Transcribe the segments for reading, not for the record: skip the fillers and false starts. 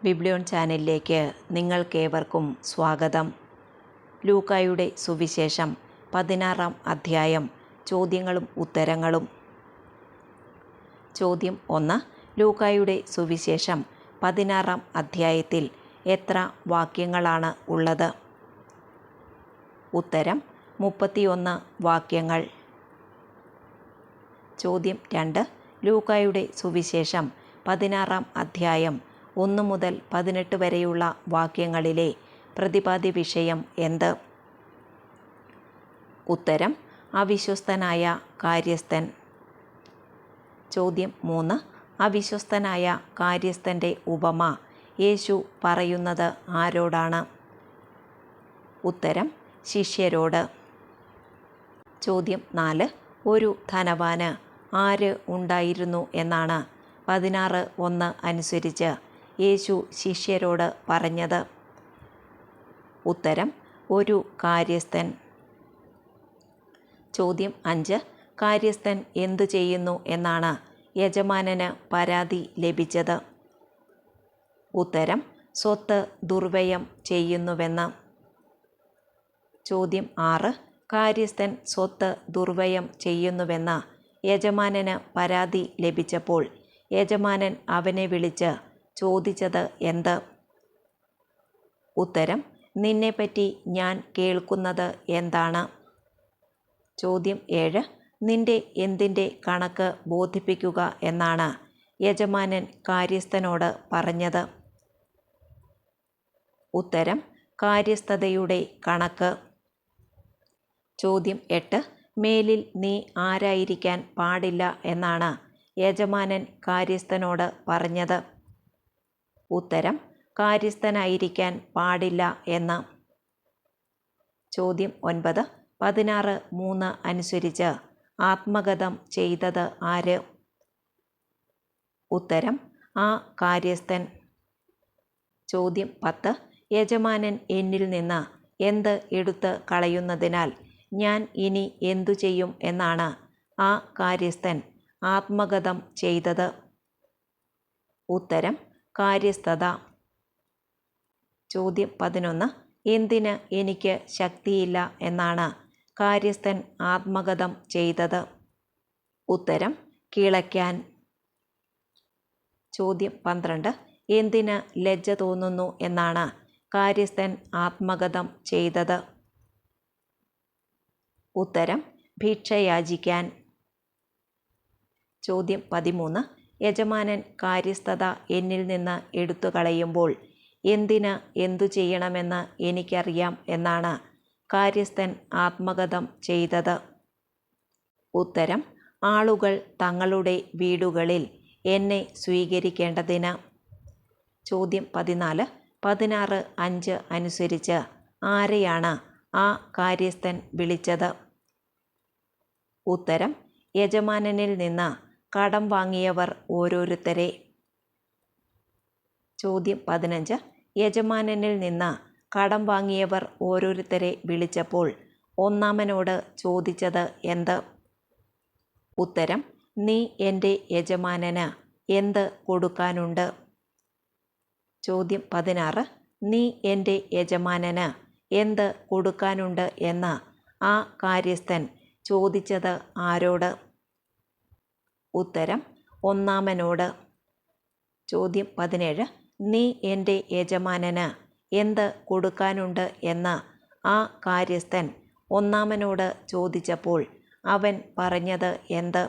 Biblion ചാനലിലേക്ക് നിങ്ങൾക്കേവർക്കും സ്വാഗതം. ലൂക്കായുടെ സുവിശേഷം 16-ാം അധ്യായം, ചോദ്യങ്ങളും ഉത്തരങ്ങളും. ചോദ്യം 1. ലൂക്കായുടെ സുവിശേഷം 16-ാം അധ്യായത്തിൽ എത്ര വാക്യങ്ങളാണ് ഉള്ളത്? ഉത്തരം 31 വാക്യങ്ങൾ. ചോദ്യം 2. ലൂക്കായുടെ സുവിശേഷം 16-ാം അധ്യായം 1 മുതൽ 18 വരെയുള്ള വാക്യങ്ങളിലെ പ്രതിപാദ്യ വിഷയം എന്ത്? ഉത്തരം അവിശ്വസ്തനായ കാര്യസ്ഥൻ. ചോദ്യം 3. അവിശ്വസ്തനായ കാര്യസ്ഥൻ്റെ ഉപമ യേശു പറയുന്നത് ആരോടാണ്? ഉത്തരം ശിഷ്യരോട്. ചോദ്യം 4. ഒരു ധനവാന് ആര് ഉണ്ടായിരുന്നു എന്നാണ് 16:1 അനുസരിച്ച് യേശു ശിഷ്യരോട് പറഞ്ഞത്? ഉത്തരം ഒരു കാര്യസ്ഥൻ. ചോദ്യം 5. കാര്യസ്ഥൻ എന്തു ചെയ്യുന്നു എന്നാണ് യജമാനന് പരാതി ലഭിച്ചത്? ഉത്തരം സ്വത്ത് ദുർവ്യയം ചെയ്യുന്നുവെന്ന്. ചോദ്യം 6. കാര്യസ്ഥൻ സ്വത്ത് ദുർവ്യയം ചെയ്യുന്നുവെന്ന് യജമാനന് പരാതി ലഭിച്ചപ്പോൾ യജമാനൻ അവനെ വിളിച്ച് ചോദിച്ചത് എന്ത്? ഉത്തരം നിന്നെപ്പറ്റി ഞാൻ കേൾക്കുന്നത് എന്താണ്? ചോദ്യം 7. നിന്റെ എന്തിൻ്റെ കണക്ക് ബോധിപ്പിക്കുക എന്നാണ് യജമാനൻ കാര്യസ്ഥനോട് പറഞ്ഞത്? ഉത്തരം കാര്യസ്ഥതയുടെ കണക്ക്. ചോദ്യം 8. മേലിൽ നീ ആരായിരിക്കാൻ പാടില്ല എന്നാണ് യജമാനൻ കാര്യസ്ഥനോട് പറഞ്ഞത്? ഉത്തരം കാര്യസ്ഥനായിരിക്കാൻ പാടില്ല എന്ന്. ചോദ്യം 9. 16:3 അനുസരിച്ച് ആത്മഗതം ചെയ്തത് ആര്? ഉത്തരം ആ കാര്യസ്ഥൻ. ചോദ്യം 10. യജമാനൻ എന്നിൽ നിന്ന് എന്ത് എടുത്ത് കളയുന്നതിനാൽ ഞാൻ ഇനി എന്തു ചെയ്യും എന്നാണ് ആ കാര്യസ്ഥൻ ആത്മഗതം ചെയ്തത്? ഉത്തരം കാര്യസ്ഥത. ചോദ്യം 11. എന്തിന് എനിക്ക് ശക്തിയില്ല എന്നാണ് കാര്യസ്ഥൻ ആത്മഗതം ചെയ്തത്? ഉത്തരം കിളയ്ക്കാൻ. ചോദ്യം 12. എന്തിന് ലജ്ജ തോന്നുന്നു എന്നാണ് കാര്യസ്ഥൻ ആത്മഗതം ചെയ്തത്? ഉത്തരം ഭിക്ഷയാചിക്കാൻ. ചോദ്യം 13. യജമാനൻ കാര്യസ്ഥത എന്നിൽ നിന്ന് എടുത്തു കളയുമ്പോൾ എന്തിന് എന്തു ചെയ്യണമെന്ന് എനിക്കറിയാം എന്നാണ് കാര്യസ്ഥൻ ആത്മഗതം ചെയ്തത്? ഉത്തരം ആളുകൾ തങ്ങളുടെ വീടുകളിൽ എന്നെ സ്വീകരിക്കേണ്ടതിന്. ചോദ്യം 14. 16:5 അനുസരിച്ച് ആരെയാണ് ആ കാര്യസ്ഥൻ വിളിച്ചത്? ഉത്തരം യജമാനനിൽ നിന്ന് കടം വാങ്ങിയവർ ഓരോരുത്തരെ. ചോദ്യം 15. യജമാനനിൽ നിന്ന് കടം വാങ്ങിയവർ ഓരോരുത്തരെ വിളിച്ചപ്പോൾ ഒന്നാമനോട് ചോദിച്ചത് എന്ത്? ഉത്തരം നീ എൻ്റെ യജമാനന് എന്ത് കൊടുക്കാനുണ്ട്? ചോദ്യം 16. നീ എൻ്റെ യജമാനന് എന്ത് കൊടുക്കാനുണ്ട് എന്ന് ആ കാര്യസ്ഥൻ ചോദിച്ചത് ആരോട്? ഉത്തരം ഒന്നാമനോട്. ചോദ്യം 17. നീ എൻ്റെ യജമാനന് എന്ത് കൊടുക്കാനുണ്ട് എന്ന് ആ കാര്യസ്ഥൻ ഒന്നാമനോട് ചോദിച്ചപ്പോൾ അവൻ പറഞ്ഞത് എന്ത്?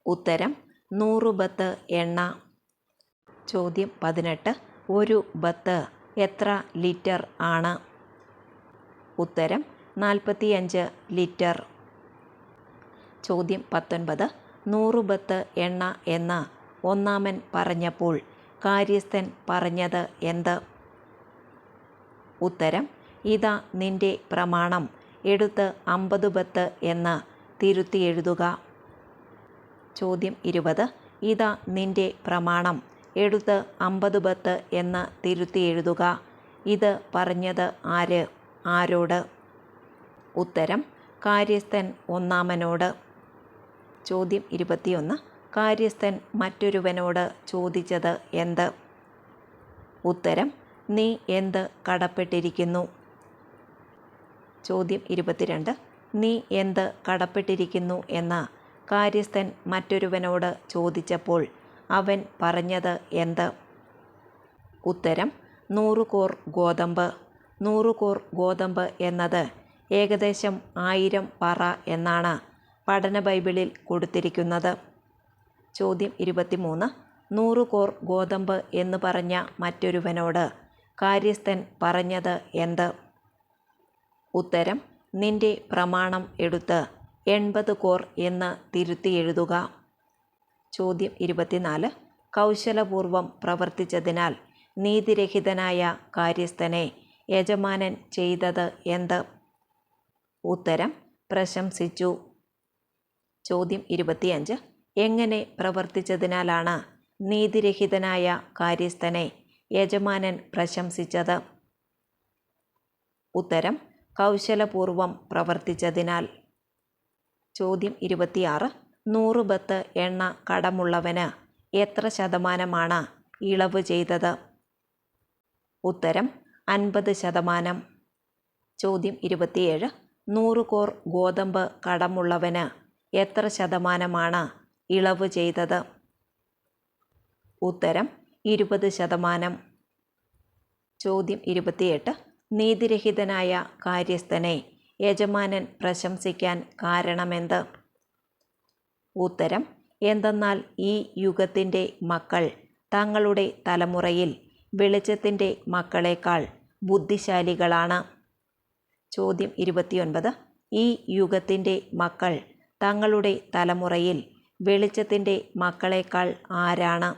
ഉത്തരം 100 ബത്ത് എണ്ണ. ചോദ്യം 18. ഒരു ബത്ത് എത്ര ലിറ്റർ ആണ്? ഉത്തരം 45 ലിറ്റർ. ചോദ്യം 19. 100 ബത്ത് എണ്ണ എന്ന് ഒന്നാമൻ പറഞ്ഞപ്പോൾ കാര്യസ്ഥൻ പറഞ്ഞത് എന്ത്? ഉത്തരം ഇതാ നിന്റെ പ്രമാണം, എടുത്ത് 50 ബത്ത് എന്ന് തിരുത്തി എഴുതുക. ചോദ്യം 20. ഇതാ നിന്റെ പ്രമാണം, എടുത്ത് 50 ബത്ത് എന്ന് തിരുത്തി എഴുതുക. ഇത് പറഞ്ഞത് ആര്? ആരോട്? ഉത്തരം കാര്യസ്ഥൻ ഒന്നാമനോട്. ചോദ്യം 21. കാര്യസ്ഥൻ മറ്റൊരുവനോട് ചോദിച്ചത് എന്ത്? ഉത്തരം: നീ എന്ത് കടപ്പെട്ടിരിക്കുന്നു. ചോദ്യം 22. നീ എന്ത് കടപ്പെട്ടിരിക്കുന്നു എന്ന് കാര്യസ്ഥൻ മറ്റൊരുവനോട് ചോദിച്ചപ്പോൾ അവൻ പറഞ്ഞത് എന്ത്? ഉത്തരം: 100 കോർ ഗോതമ്പ്. 100 കോർ ഗോതമ്പ് എന്നത് ഏകദേശം 1000 പറ എന്നാണ് പഠന ബൈബിളിൽ കൊടുത്തിരിക്കുന്നത്. ചോദ്യം 23. 100 കോർ ഗോതമ്പ് എന്ന് പറഞ്ഞ മറ്റൊരുവനോട് കാര്യസ്ഥൻ പറഞ്ഞത് എന്ത്? ഉത്തരം: നിന്റെ പ്രമാണം എടുത്ത് 80 കോർ എന്ന് തിരുത്തി എഴുതുക. ചോദ്യം 24. കൗശലപൂർവം പ്രവർത്തിച്ചതിനാൽ നീതിരഹിതനായ കാര്യസ്ഥനെ യജമാനൻ ചെയ്തത് എന്ത്? ഉത്തരം: പ്രശംസിച്ചു. ചോദ്യം 25. എങ്ങനെ പ്രവർത്തിച്ചതിനാലാണ് നീതിരഹിതനായ കാര്യസ്ഥനെ യജമാനൻ പ്രശംസിച്ചത്? ഉത്തരം: കൗശലപൂർവം പ്രവർത്തിച്ചതിനാൽ. ചോദ്യം 26. 100 ബത്ത് എണ്ണ കടമുള്ളവന് എത്ര ശതമാനമാണ് ഇളവ് ചെയ്തത്? ഉത്തരം: 50%. ചോദ്യം 27. 100 കോർ ഗോതമ്പ് കടമുള്ളവന് എത്ര ശതമാനമാണ് ഇളവ് ചെയ്തത്? ഉത്തരം: 20%. ചോദ്യം 28. നീതിരഹിതനായ കാര്യസ്ഥനെ യജമാനൻ പ്രശംസിക്കാൻ കാരണമെന്ത്? ഉത്തരം: എന്തെന്നാൽ ഈ യുഗത്തിൻ്റെ മക്കൾ തങ്ങളുടെ തലമുറയിൽ വെളിച്ചത്തിൻ്റെ മക്കളേക്കാൾ ബുദ്ധിശാലികളാണ്. ചോദ്യം 29. ഈ യുഗത്തിൻ്റെ മക്കൾ തങ്ങളുടെ തലമുറയിൽ വെളിച്ചത്തിൻ്റെ മക്കളേക്കാൾ ആരാണ്?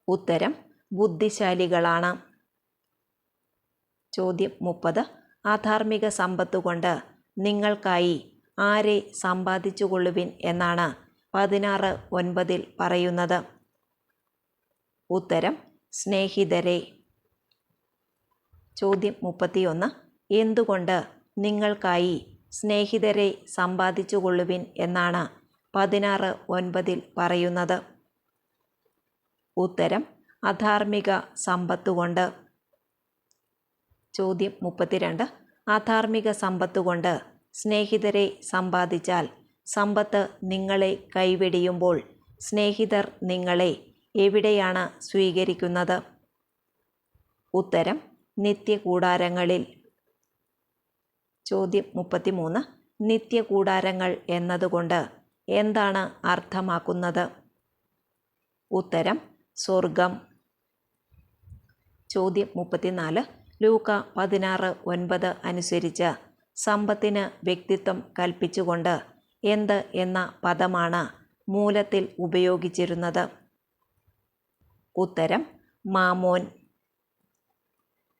ഉത്തരം: ബുദ്ധിശാലികളാണ്. ചോദ്യം 30. അധാർമിക സമ്പത്തുകൊണ്ട് നിങ്ങൾക്കായി ആരെ സമ്പാദിച്ചുകൊള്ളുവിൻ എന്നാണ് 16:9 പറയുന്നത്? ഉത്തരം: സ്നേഹിതരെ. ചോദ്യം 31. എന്തുകൊണ്ട് നിങ്ങൾക്കായി സ്നേഹിതരെ സമ്പാദിച്ചുകൊള്ളുവിൻ എന്നാണ് 16:9 പറയുന്നത്? ഉത്തരം: അധാർമിക സമ്പത്തുകൊണ്ട്. ചോദ്യം 32. അധാർമിക സമ്പത്തുകൊണ്ട് സ്നേഹിതരെ സമ്പാദിച്ചാൽ സമ്പത്ത് നിങ്ങളെ കൈവെടിയുമ്പോൾ സ്നേഹിതർ നിങ്ങളെ എവിടെയാണ് സ്വീകരിക്കുന്നത്? ഉത്തരം: നിത്യകൂടാരങ്ങളിൽ. ചോദ്യം 33. നിത്യകൂടാരങ്ങൾ എന്നതുകൊണ്ട് എന്താണ് അർത്ഥമാക്കുന്നത്? ഉത്തരം: സ്വർഗം. ചോദ്യം 34. ലൂക്ക 16:9 അനുസരിച്ച് സമ്പത്തിന് വ്യക്തിത്വം കൽപ്പിച്ചുകൊണ്ട് എന്ത് എന്ന പദമാണ് മൂലത്തിൽ ഉപയോഗിച്ചിരുന്നത്? ഉത്തരം: മാമോൻ.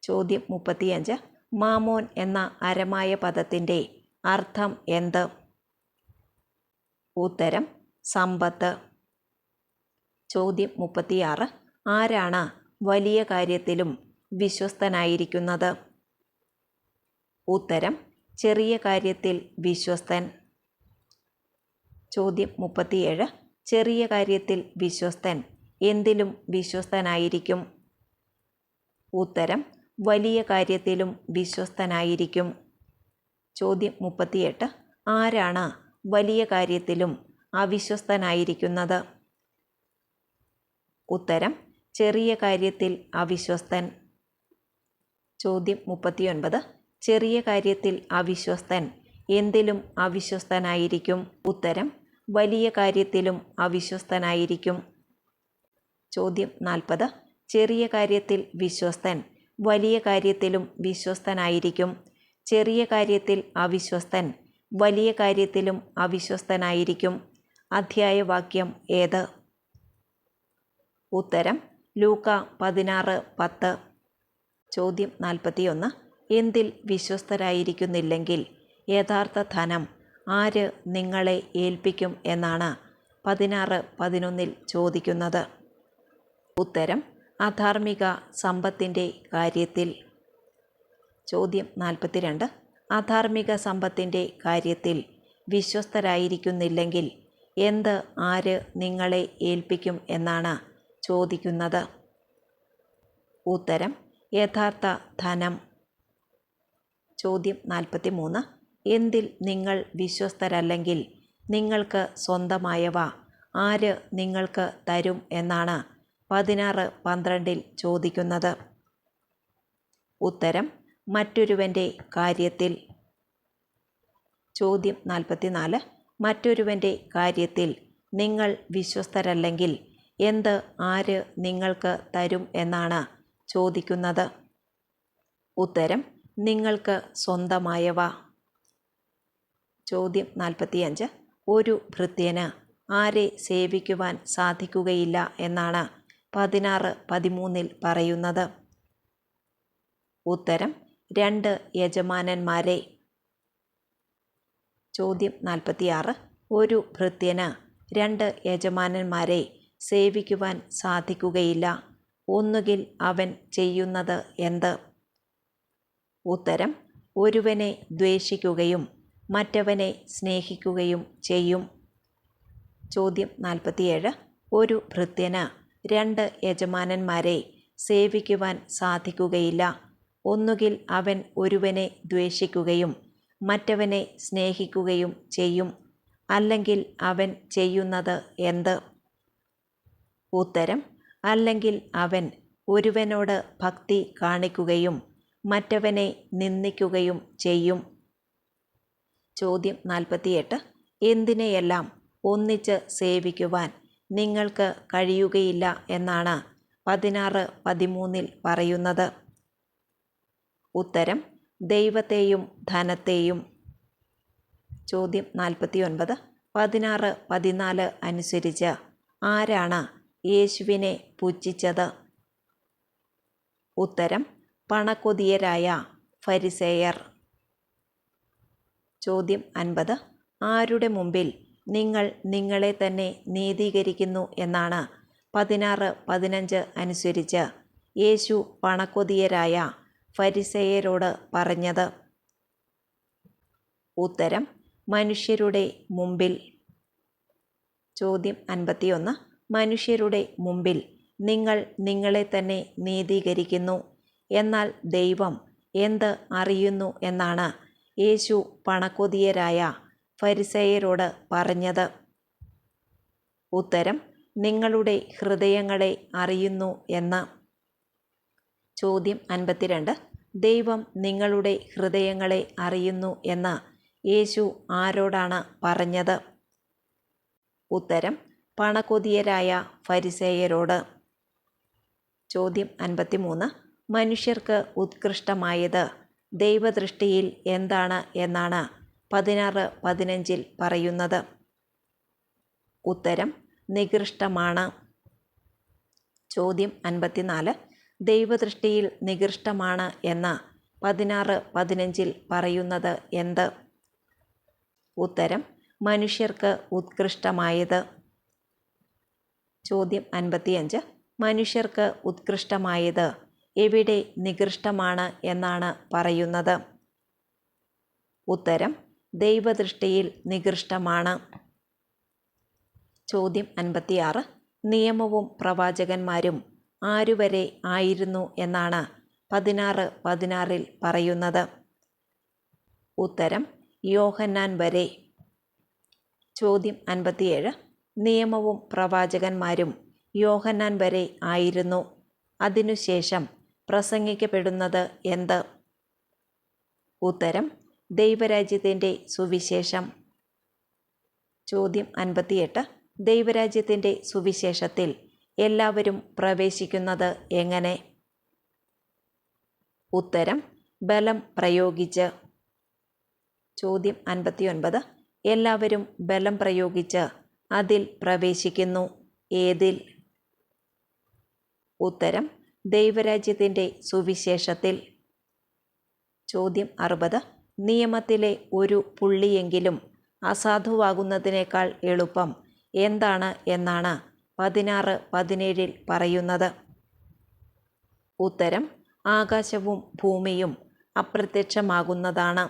ചോദ്യം 35. മാമോൻ എന്ന അരമായ പദത്തിൻ്റെ അർത്ഥം എന്ത്? ഉത്തരം: സമ്പത്ത്. ചോദ്യം 36. ആരാണ് വലിയ കാര്യത്തിലും വിശ്വസ്തനായിരിക്കുന്നത്? ഉത്തരം: ചെറിയ കാര്യത്തിൽ വിശ്വസ്തൻ. ചോദ്യം 37. ചെറിയ കാര്യത്തിൽ വിശ്വസ്തൻ എന്തിലും വിശ്വസ്തനായിരിക്കും? ഉത്തരം: വലിയ കാര്യത്തിലും വിശ്വസ്തനായിരിക്കും. ചോദ്യം 38. ആരാണ് വലിയ കാര്യത്തിലും അവിശ്വസ്തനായിരിക്കുന്നത്? ഉത്തരം: ചെറിയ കാര്യത്തിൽ അവിശ്വസ്തൻ. ചോദ്യം 39. ചെറിയ കാര്യത്തിൽ അവിശ്വസ്തൻ എന്തിലും അവിശ്വസ്തനായിരിക്കും? ഉത്തരം: വലിയ കാര്യത്തിലും അവിശ്വസ്തനായിരിക്കും. ചോദ്യം 40. ചെറിയ കാര്യത്തിൽ വിശ്വസ്തൻ വലിയ കാര്യത്തിലും വിശ്വസ്തനായിരിക്കും. ചെറിയ കാര്യത്തിൽ അവിശ്വസ്തൻ വലിയ കാര്യത്തിലും അവിശ്വസ്തനായിരിക്കും. അധ്യായവാക്യം ഏത്? ഉത്തരം: ലൂക്ക 16:10. ചോദ്യം 41. എന്തിൽ വിശ്വസ്തരായിരിക്കുന്നില്ലെങ്കിൽ യഥാർത്ഥ ധനം ആര് നിങ്ങളെ ഏൽപ്പിക്കും എന്നാണ് 16:11 ചോദിക്കുന്നത്? ഉത്തരം: അധാർമിക സമ്പത്തിൻ്റെ കാര്യത്തിൽ. ചോദ്യം 42. അധാർമിക സമ്പത്തിൻ്റെ കാര്യത്തിൽ വിശ്വസ്തരായിരിക്കുന്നില്ലെങ്കിൽ എന്ത് ആര് നിങ്ങളെ ഏൽപ്പിക്കും എന്നാണ് ചോദിക്കുന്നത്? ഉത്തരം യഥാർത്ഥ ധനം. ചോദ്യം 43. എന്തിൽ നിങ്ങൾ വിശ്വസ്തരല്ലെങ്കിൽ നിങ്ങൾക്ക് സ്വന്തമായവ ആര് നിങ്ങൾക്ക് തരും എന്നാണ് 16:12 ചോദിക്കുന്നത്. ഉത്തരം മറ്റൊരുവൻ്റെ കാര്യത്തിൽ. ചോദ്യം 44. മറ്റൊരുവൻ്റെ കാര്യത്തിൽ നിങ്ങൾ വിശ്വസ്തരല്ലെങ്കിൽ എന്ത് ആര് നിങ്ങൾക്ക് തരും എന്നാണ് ചോദിക്കുന്നത്. ഉത്തരം നിങ്ങൾക്ക് സ്വന്തമായവ. ചോദ്യം 45. ഒരു ഭൃത്യന് ആരെ സേവിക്കുവാൻ സാധിക്കുകയില്ല എന്നാണ് 16:13 പറയുന്നത്. ഉത്തരം 2 യജമാനന്മാരെ. ചോദ്യം 46. ഒരു ഭൃത്യന് 2 യജമാനന്മാരെ സേവിക്കുവാൻ സാധിക്കുകയില്ല. ഒന്നുകിൽ അവൻ ചെയ്യുന്നത് എന്ത്? ഉത്തരം ഒരുവനെ ദ്വേഷിക്കുകയും മറ്റവനെ സ്നേഹിക്കുകയും ചെയ്യും. ചോദ്യം 47. ഒരു ഭൃത്യന് 2 യജമാനന്മാരെ സേവിക്കുവാൻ സാധിക്കുകയില്ല. ഒന്നുകിൽ അവൻ ഒരുവനെ ദ്വേഷിക്കുകയും മറ്റവനെ സ്നേഹിക്കുകയും ചെയ്യും. അല്ലെങ്കിൽ അവൻ ചെയ്യുന്നത് എന്ത്? ഉത്തരം അല്ലെങ്കിൽ അവൻ ഒരുവനോട് ഭക്തി കാണിക്കുകയും മറ്റവനെ നിന്ദിക്കുകയും ചെയ്യും. ചോദ്യം 48. എന്തിനെയെല്ലാം ഒന്നിച്ച് സേവിക്കുവാൻ നിങ്ങൾക്ക് കഴിയുകയില്ല എന്നാണ് 16:13 പറയുന്നത്. ഉത്തരം ദൈവത്തെയും ധനത്തെയും. ചോദ്യം 49. 16:14 അനുസരിച്ച് ആരാണ് യേശുവിനെ പുച്ഛിച്ചത്? ഉത്തരം പണക്കൊതിയരായ ഫരിസേയർ. ചോദ്യം 50. ആരുടെ മുമ്പിൽ നിങ്ങൾ നിങ്ങളെ തന്നെ നീതീകരിക്കുന്നു എന്നാണ് 16:15 അനുസരിച്ച് യേശു പണക്കൊതിയരായ ഫരിസേയരോട് പറഞ്ഞത്? ഉത്തരം മനുഷ്യരുടെ മുമ്പിൽ. ചോദ്യം 51. മനുഷ്യരുടെ മുമ്പിൽ നിങ്ങൾ നിങ്ങളെ തന്നെ നീതീകരിക്കുന്നു, എന്നാൽ ദൈവം എന്ത് അറിയുന്നു എന്നാണ് യേശു പണക്കൊതിയരായ ഫരിസേയരോട് പറഞ്ഞത്? ഉത്തരം നിങ്ങളുടെ ഹൃദയങ്ങളെ അറിയുന്നു എന്ന്. ചോദ്യം 52. ദൈവം നിങ്ങളുടെ ഹൃദയങ്ങളെ അറിയുന്നു എന്ന് യേശു ആരോടാണ് പറഞ്ഞത്? ഉത്തരം പണക്കൊതിയരായ ഫരിസേയരോട്. ചോദ്യം 53. മനുഷ്യർക്ക് ഉത്കൃഷ്ടമായത് ദൈവദൃഷ്ടിയിൽ എന്താണ് എന്നാണ് 16:15 പറയുന്നത്? ഉത്തരം നികൃഷ്ടമാണ്. ചോദ്യം 54. ദൈവദൃഷ്ടിയിൽ നികൃഷ്ടമാണ് എന്ന് 16:15 പറയുന്നത് എന്ത്? ഉത്തരം മനുഷ്യർക്ക് ഉത്കൃഷ്ടമായത്. ചോദ്യം 55. മനുഷ്യർക്ക് ഉത്കൃഷ്ടമായത് എവിടെ നികൃഷ്ടമാണ് എന്നാണ് പറയുന്നത്? ഉത്തരം ദൈവദൃഷ്ടിയിൽ നികൃഷ്ടമാണ്. ചോദ്യം 56. നിയമവും പ്രവാചകന്മാരും ആരുവരെ ആയിരുന്നു എന്നാണ് 16:16 പറയുന്നത്? ഉത്തരം യോഹന്നാൻ വരെ. ചോദ്യം 57. നിയമവും പ്രവാചകന്മാരും യോഹന്നാൻ വരെ ആയിരുന്നു. അതിനുശേഷം പ്രസംഗിക്കപ്പെടുന്നത് എന്ത്? ഉത്തരം ദൈവരാജ്യത്തിൻ്റെ സുവിശേഷം. ചോദ്യം 58. ദൈവരാജ്യത്തിൻ്റെ സുവിശേഷത്തിൽ എല്ലാവരും പ്രവേശിക്കുന്നത് എങ്ങനെ? ഉത്തരം ബലം പ്രയോഗിച്ച്. ചോദ്യം 59. എല്ലാവരും ബലം പ്രയോഗിച്ച് അതിൽ പ്രവേശിക്കുന്നു. ഏതിൽ? ഉത്തരം ദൈവരാജ്യത്തിൻ്റെ സുവിശേഷത്തിൽ. ചോദ്യം 60. നിയമത്തിലെ ഒരു പുള്ളിയെങ്കിലും അസാധുവാകുന്നതിനേക്കാൾ എളുപ്പം എന്താണ് എന്നാണ് 16:17 പറയുന്നത്? ഉത്തരം ആകാശവും ഭൂമിയും അപ്രത്യക്ഷമാകുന്നതാണ്.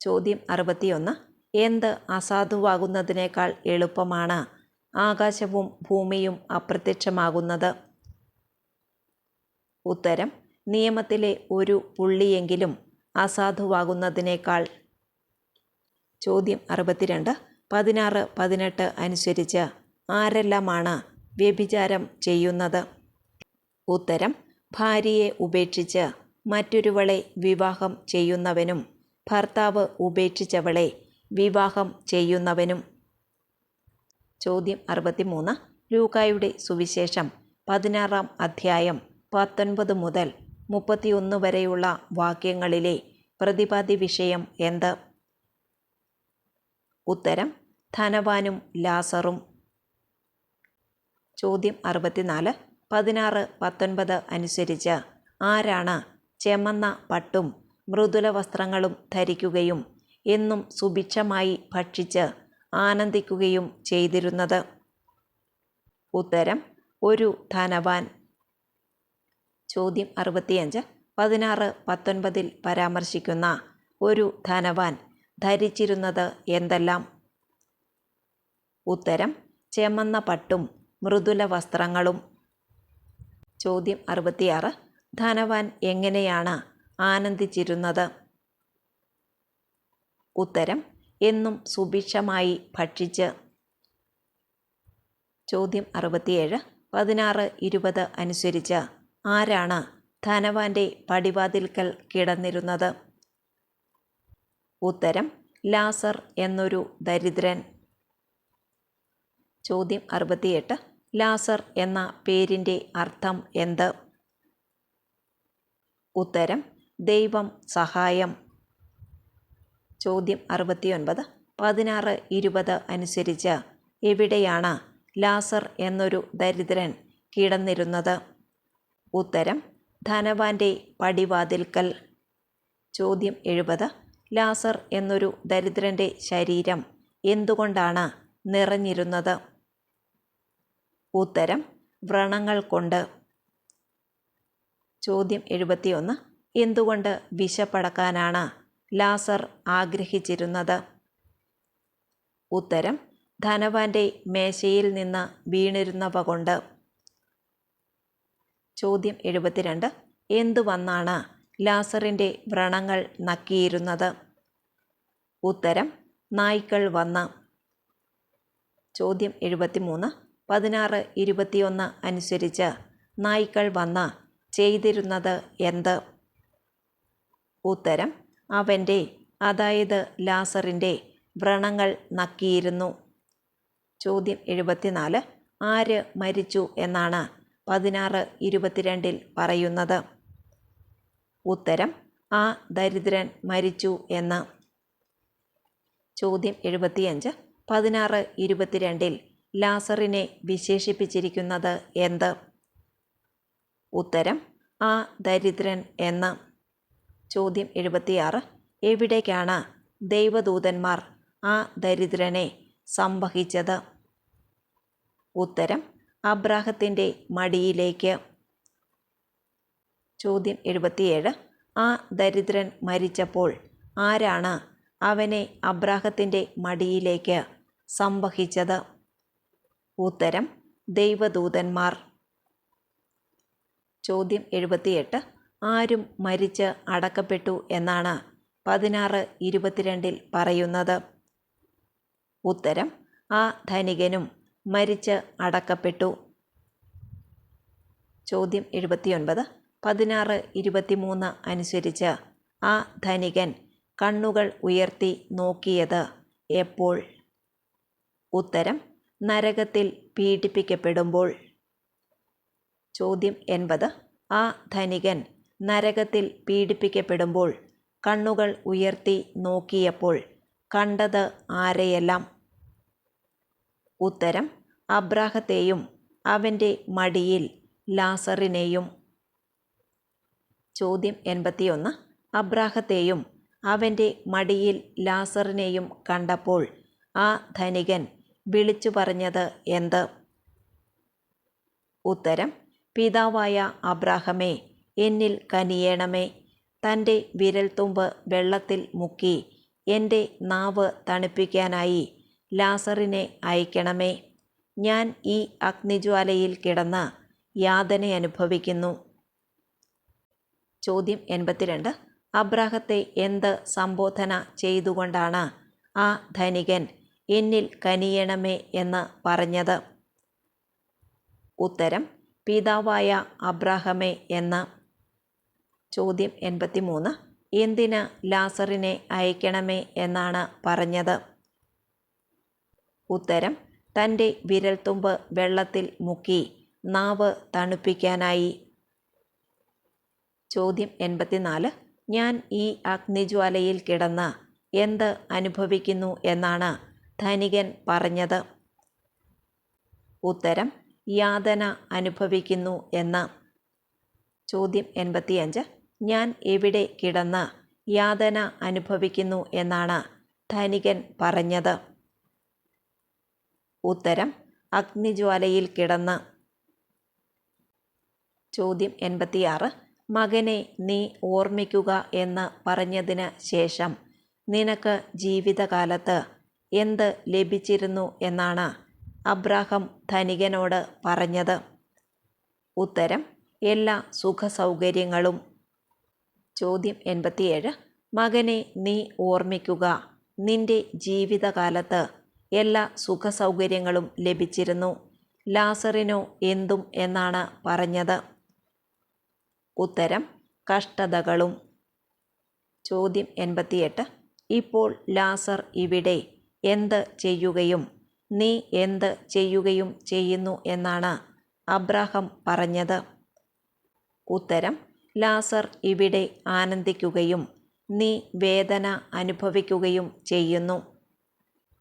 ചോദ്യം 61. എന്ത് അസാധുവാകുന്നതിനേക്കാൾ എളുപ്പമാണ് ആകാശവും ഭൂമിയും അപ്രത്യക്ഷമാകുന്നത്? ഉത്തരം നിയമത്തിലെ ഒരു പുള്ളിയെങ്കിലും അസാധുവാകുന്നതിനേക്കാൾ. ചോദ്യം 62. 16, 18 അനുസരിച്ച് ആരെല്ലാമാണ് വ്യഭിചാരം ചെയ്യുന്നത്? ഉത്തരം ഭാര്യയെ ഉപേക്ഷിച്ച് മറ്റൊരുവളെ വിവാഹം ചെയ്യുന്നവനും ഭർത്താവ് ഉപേക്ഷിച്ചവളെ വിവാഹം ചെയ്യുന്നവനും. ചോദ്യം 63. ലൂക്കായുടെ സുവിശേഷം 16-ാം അധ്യായം 19 മുതൽ 31 വരെയുള്ള വാക്യങ്ങളിലെ പ്രതിപാദ്യ വിഷയം എന്ത്? ഉത്തരം ധനവാനും ലാസറും. ചോദ്യം 64. 16, 19 അനുസരിച്ച് ആരാണ് ചെമന്ന പട്ടും മൃദുല വസ്ത്രങ്ങളും ധരിക്കുകയും എന്നും സുഭിക്ഷമായി ഭക്ഷിച്ച് ആനന്ദിക്കുകയും ചെയ്തിരുന്നത്? ഉത്തരം ഒരു ധനവാൻ. ചോദ്യം 65. 16, 19 പരാമർശിക്കുന്ന ഒരു ധനവാൻ ധരിച്ചിരുന്നത് എന്തെല്ലാം? ഉത്തരം ചെമന്ന പട്ടും മൃദുല വസ്ത്രങ്ങളും. ചോദ്യം 66. ധനവാൻ എങ്ങനെയാണ് ആനന്ദിച്ചിരുന്നത്? ഉത്തരം എന്നും സുഭിക്ഷമായി ഭക്ഷിച്ച്. ചോദ്യം 67. 16, 20 അനുസരിച്ച് ആരാണ് ധനവാന്റെ പടിവാതിൽക്കൽ കിടന്നിരുന്നത്? ഉത്തരം ലാസർ എന്നൊരു ദരിദ്രൻ. ചോദ്യം 68. ലാസർ എന്ന പേരിൻ്റെ അർത്ഥം എന്ത്? ഉത്തരം ദൈവം സഹായം. ചോദ്യം 69. 16, 20 അനുസരിച്ച് എവിടെയാണ് ലാസർ എന്നൊരു ദരിദ്രൻ കിടന്നിരുന്നത്? ഉത്തരം ധനവാന്റെ പടിവാതിൽക്കൽ. ചോദ്യം 70. ലാസർ എന്നൊരു ദരിദ്രൻ്റെ ശരീരം എന്തുകൊണ്ടാണ് നിറഞ്ഞിരുന്നത്? ഉത്തരം വ്രണങ്ങൾ കൊണ്ട്. ചോദ്യം 71. എന്തുകൊണ്ട് വിശപ്പടക്കാനാണ് ലാസർ ആഗ്രഹിച്ചിരുന്നത്? ഉത്തരം ധനവാന്റെ മേശയിൽ നിന്ന് വീണിരുന്നവ കൊണ്ട്. ചോദ്യം 72. എന്തു വന്നാണ് ലാസറിൻ്റെ വ്രണങ്ങൾ നക്കിയിരുന്നത്? ഉത്തരം നായ്ക്കൾ വന്ന്. ചോദ്യം 73. 16, 21 അനുസരിച്ച് നായ്ക്കൾ വന്ന് ചെയ്തിരുന്നത് എന്ത്? ഉത്തരം അവൻ്റെ, അതായത് ലാസറിൻ്റെ വ്രണങ്ങൾ നക്കിയിരുന്നു. ചോദ്യം 74. ആര് മരിച്ചു എന്നാണ് 16, 22 പറയുന്നത്? ഉത്തരം ആ ദരിദ്രൻ മരിച്ചു എന്ന്. ചോദ്യം 75. 16, 22 ലാസറിനെ വിശേഷിപ്പിച്ചിരിക്കുന്നത് എന്ത്? ഉത്തരം ആ ദരിദ്രൻ എന്ന്. ചോദ്യം 76. എവിടേക്കാണ് ദൈവദൂതന്മാർ ആ ദരിദ്രനെ സംവഹിച്ചത്? ഉത്തരം അബ്രാഹത്തിൻ്റെ മടിയിലേക്ക്. ചോദ്യം 77. ആ ദരിദ്രൻ മരിച്ചപ്പോൾ ആരാണ് അവനെ അബ്രാഹത്തിൻ്റെ മടിയിലേക്ക് സംവഹിച്ചത്? ഉത്തരം ദൈവദൂതന്മാർ. ചോദ്യം 78. ആരും മരിച്ച് അടക്കപ്പെട്ടു എന്നാണ് 16, 22 പറയുന്നത്? ഉത്തരം ആ ധനികനും മരിച്ച് അടക്കപ്പെട്ടു. ചോദ്യം 79. 16, 23 അനുസരിച്ച് ആ ധനികൻ കണ്ണുകൾ ഉയർത്തി നോക്കിയത് എപ്പോൾ? ഉത്തരം നരകത്തിൽ പീഡിപ്പിക്കപ്പെടുമ്പോൾ. ചോദ്യം 80. ആ ധനികൻ നരകത്തിൽ പീഡിപ്പിക്കപ്പെടുമ്പോൾ കണ്ണുകൾ ഉയർത്തി നോക്കിയപ്പോൾ കണ്ടത് ആരെയെല്ലാം? ഉത്തരം അബ്രാഹത്തെയും അവൻ്റെ മടിയിൽ ലാസറിനെയും. ചോദ്യം 81. അബ്രാഹത്തെയും അവൻ്റെ മടിയിൽ ലാസറിനെയും കണ്ടപ്പോൾ ആ ധനികൻ വിളിച്ചു പറഞ്ഞത് എന്ത്? ഉത്തരം പിതാവായ അബ്രാഹമേ, എന്നിൽ കനിയേണമേ. തൻ്റെ വിരൽത്തുമ്പ് വെള്ളത്തിൽ മുക്കി എൻ്റെ നാവ് തണുപ്പിക്കാനായി ലാസറിനെ അയക്കണമേ. ഞാൻ ഈ അഗ്നിജ്വാലയിൽ കിടന്ന് യാതന അനുഭവിക്കുന്നു. ചോദ്യം 82. അബ്രാഹത്തെ എന്ത് സംബോധന ചെയ്തുകൊണ്ടാണ് ആ ധനികൻ എന്നിൽ കനിയണമേ എന്ന് പറഞ്ഞത്? ഉത്തരം പിതാവായ അബ്രാഹമേ എന്ന്. ചോദ്യം 83. എന്തിന് ലാസറിനെ അയക്കണമേ എന്നാണ് പറഞ്ഞത്? ഉത്തരം തൻ്റെ വിരൽത്തുമ്പ് വെള്ളത്തിൽ മുക്കി നാവ് തണുപ്പിക്കാനായി. ചോദ്യം 84. ഞാൻ ഈ അഗ്നിജ്വാലയിൽ കിടന്ന് എന്ത് അനുഭവിക്കുന്നു എന്നാണ് ധനികൻ പറഞ്ഞത്? ഉത്തരം യാതന അനുഭവിക്കുന്നു എന്ന്. ചോദ്യം 85. ഞാൻ എവിടെ കിടന്ന് യാതന അനുഭവിക്കുന്നു എന്നാണ് ധനികൻ പറഞ്ഞത്? ഉത്തരം അഗ്നിജ്വാലയിൽ കിടന്ന്. ചോദ്യം 86. മകനെ നീ ഓർമ്മിക്കുക എന്ന് പറഞ്ഞതിന് ശേഷം നിനക്ക് ജീവിതകാലത്ത് എന്ത് ലഭിച്ചിരുന്നു എന്നാണ് അബ്രാഹം ധനികനോട് പറഞ്ഞത്? ഉത്തരം എല്ലാ സുഖസൗകര്യങ്ങളും. ചോദ്യം 87. മകനെ നീ ഓർമ്മിക്കുക, നിന്റെ ജീവിതകാലത്ത് എല്ലാ സുഖസൗകര്യങ്ങളും ലഭിച്ചിരുന്നു. ലാസറിനോ എന്തും എന്നാണ് പറഞ്ഞത്? ഉത്തരം കഷ്ടതകളും. ചോദ്യം 88. ഇപ്പോൾ ലാസർ ഇവിടെ എന്ത് ചെയ്യുകയും നീ എന്ത് ചെയ്യുകയും ചെയ്യുന്നു എന്നാണ് അബ്രാഹം പറഞ്ഞത്? ഉത്തരം ലാസർ ഇവിടെ ആനന്ദിക്കുകയും നീ വേദന അനുഭവിക്കുകയും ചെയ്യുന്നു.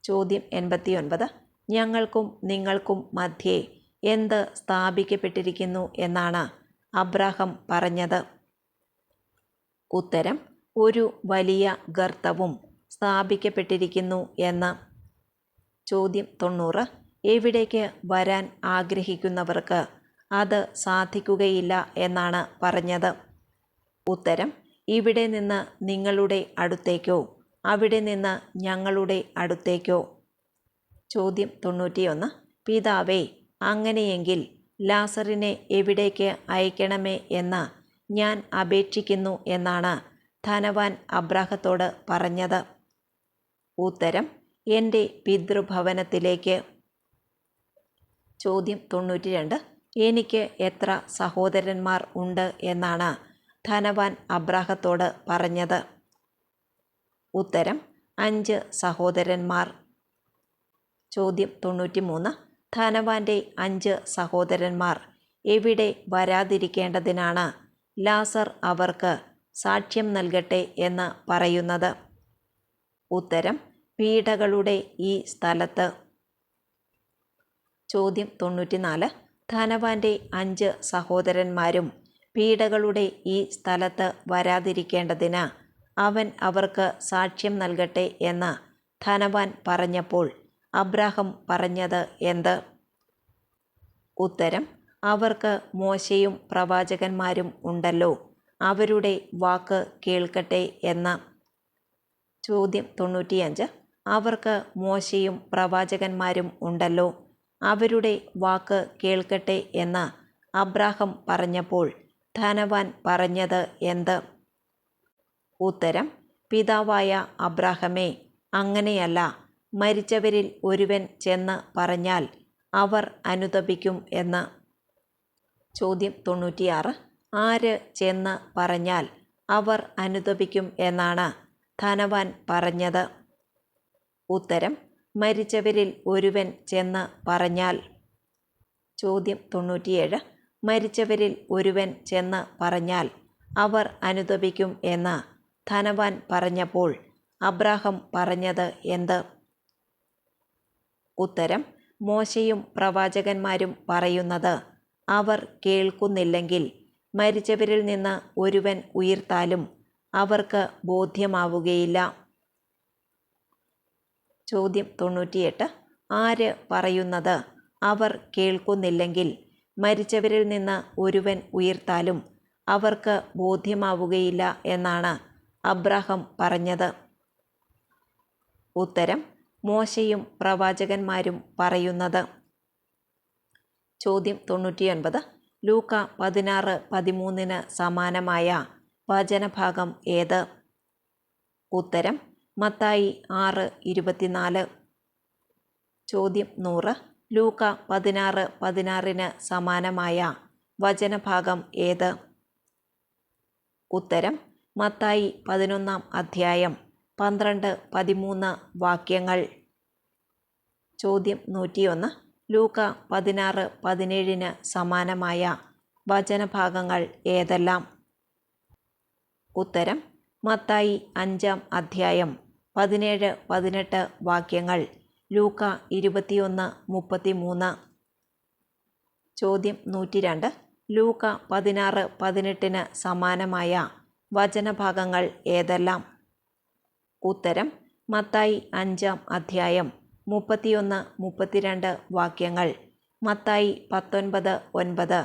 ചോദ്യം 89. ഞങ്ങൾക്കും നിങ്ങൾക്കും മധ്യേ എന്ത് സ്ഥാപിക്കപ്പെട്ടിരിക്കുന്നു എന്നാണ് അബ്രാഹം പറഞ്ഞത്? ഉത്തരം ഒരു വലിയ ഗർത്തവും സ്ഥാപിക്കപ്പെട്ടിരിക്കുന്നു എന്ന്. ചോദ്യം 90. എവിടേക്ക് വരാൻ ആഗ്രഹിക്കുന്നവർക്ക് അത് സാധിക്കുകയില്ല എന്നാണ് പറഞ്ഞത്? ഉത്തരം ഇവിടെ നിന്ന് നിങ്ങളുടെ അടുത്തേക്കോ അവിടെ നിന്ന് ഞങ്ങളുടെ അടുത്തേക്കോ. ചോദ്യം 91. പിതാവേ, അങ്ങനെയെങ്കിൽ ലാസറിനെ എവിടേക്ക് അയക്കണമേ എന്ന് ഞാൻ അപേക്ഷിക്കുന്നു എന്നാണ് ധനവാൻ അബ്രാഹത്തോട് പറഞ്ഞത്? ഉത്തരം എൻ്റെ പിതൃഭവനത്തിലേക്ക്. ചോദ്യം 92. എനിക്ക് എത്ര സഹോദരന്മാർ ഉണ്ട് എന്നാണ് ധനവാൻ അബ്രാഹത്തോട് പറഞ്ഞത്? ഉത്തരം 5 സഹോദരന്മാർ. ചോദ്യം 93. ധനവാന്റെ 5 സഹോദരന്മാർ എവിടെ വരാതിരിക്കേണ്ടതിനാണ് ലാസർ അവർക്ക് സാക്ഷ്യം നൽകട്ടെ എന്ന് പറയുന്നത്? ഉത്തരം പീഡകളുടെ ഈ സ്ഥലത്ത്. ചോദ്യം 94. ധനവാന്റെ 5 സഹോദരന്മാരും പീഡകളുടെ ഈ സ്ഥലത്ത് വരാതിരിക്കേണ്ടതിന് അവൻ അവർക്ക് സാക്ഷ്യം നൽകട്ടെ എന്ന് ധനവാൻ പറഞ്ഞപ്പോൾ അബ്രാഹം പറഞ്ഞത് എന്ത്? ഉത്തരം അവർക്ക് മോശയും പ്രവാചകന്മാരും ഉണ്ടല്ലോ, അവരുടെ വാക്ക് കേൾക്കട്ടെ എന്ന്. ചോദ്യം 95. അവർക്ക് മോശയും പ്രവാചകന്മാരും ഉണ്ടല്ലോ, അവരുടെ വാക്ക് കേൾക്കട്ടെ എന്ന് അബ്രാഹം പറഞ്ഞപ്പോൾ ധനവാൻ പറഞ്ഞത് എന്ത്? ഉത്തരം പിതാവായ അബ്രാഹമേ, അങ്ങനെയല്ല, മരിച്ചവരിൽ ഒരുവൻ ചെന്ന് പറഞ്ഞാൽ അവർ അനുതപിക്കും എന്ന്. ചോദ്യം 96. ആര് ചെന്ന് പറഞ്ഞാൽ അവർ അനുതപിക്കും എന്നാണ് ധനവാൻ പറഞ്ഞത്? ഉത്തരം മരിച്ചവരിൽ ഒരുവൻ ചെന്ന് പറഞ്ഞാൽ. ചോദ്യം 97. മരിച്ചവരിൽ ഒരുവൻ ചെന്ന് പറഞ്ഞാൽ അവർ അനുതപിക്കും എന്ന് ധനവാൻ പറഞ്ഞപ്പോൾ അബ്രാഹം പറഞ്ഞത് എന്ത്? ഉത്തരം മോശയും പ്രവാചകന്മാരും പറയുന്നത് അവർ കേൾക്കുന്നില്ലെങ്കിൽ മരിച്ചവരിൽ നിന്ന് ഒരുവൻ ഉയിർത്താലും അവർക്ക് ബോധ്യമാവുകയില്ല. ചോദ്യം 98. ആര് പറയുന്നത് അവർ കേൾക്കുന്നില്ലെങ്കിൽ മരിച്ചവരിൽ നിന്ന് ഒരുവൻ ഉയിർത്താലും അവർക്ക് ബോധ്യമാവുകയില്ല എന്നാണ് അബ്രാഹം പറഞ്ഞത്? ഉത്തരം മോശയും പ്രവാചകന്മാരും പറയുന്നത്. ചോദ്യം 99. ലൂക്ക 16:13 സമാനമായ വചനഭാഗം ഏത്? ഉത്തരം മത്തായി 6:24. ചോദ്യം 100. ലൂക്ക 16:16 സമാനമായ വചനഭാഗം ഏത്? ഉത്തരം മത്തായി 11 അധ്യായം 12-13 വാക്യങ്ങൾ. ചോദ്യം 101. ലൂക്ക 16:17 സമാനമായ വചനഭാഗങ്ങൾ ഏതെല്ലാം? ഉത്തരം മത്തായി 5 അധ്യായം 17-18 വാക്യങ്ങൾ, ലൂക്ക 21:33. ചോദ്യം 102. ലൂക്ക 16:18 സമാനമായ വചനഭാഗങ്ങൾ ഏതെല്ലാം? ഉത്തരം മത്തായി 5 അധ്യായം 31-32 വാക്യങ്ങൾ, മത്തായി 19:9,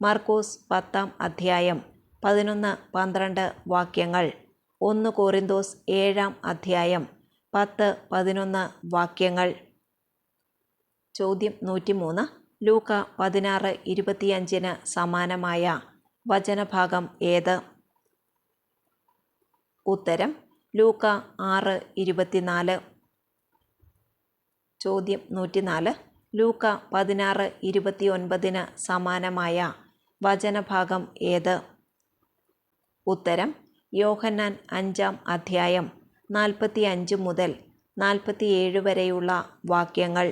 മർക്കോസ് 10 അധ്യായം 11-12 വാക്യങ്ങൾ, 1 കൊറിന്തോസ് 7 അധ്യായം 10-11 വാക്യങ്ങൾ. ചോദ്യം 103. ലൂക്ക 16:25 സമാനമായ വചനഭാഗം ഏത്? ഉത്തരം ലൂക്ക 6:24. ചോദ്യം 104. ലൂക്ക 16:29 സമാനമായ വചനഭാഗം ഏത്? ഉത്തരം യോഹന്നാൻ 5 അധ്യായം 45 മുതൽ 47 വരെയുള്ള വാക്യങ്ങൾ.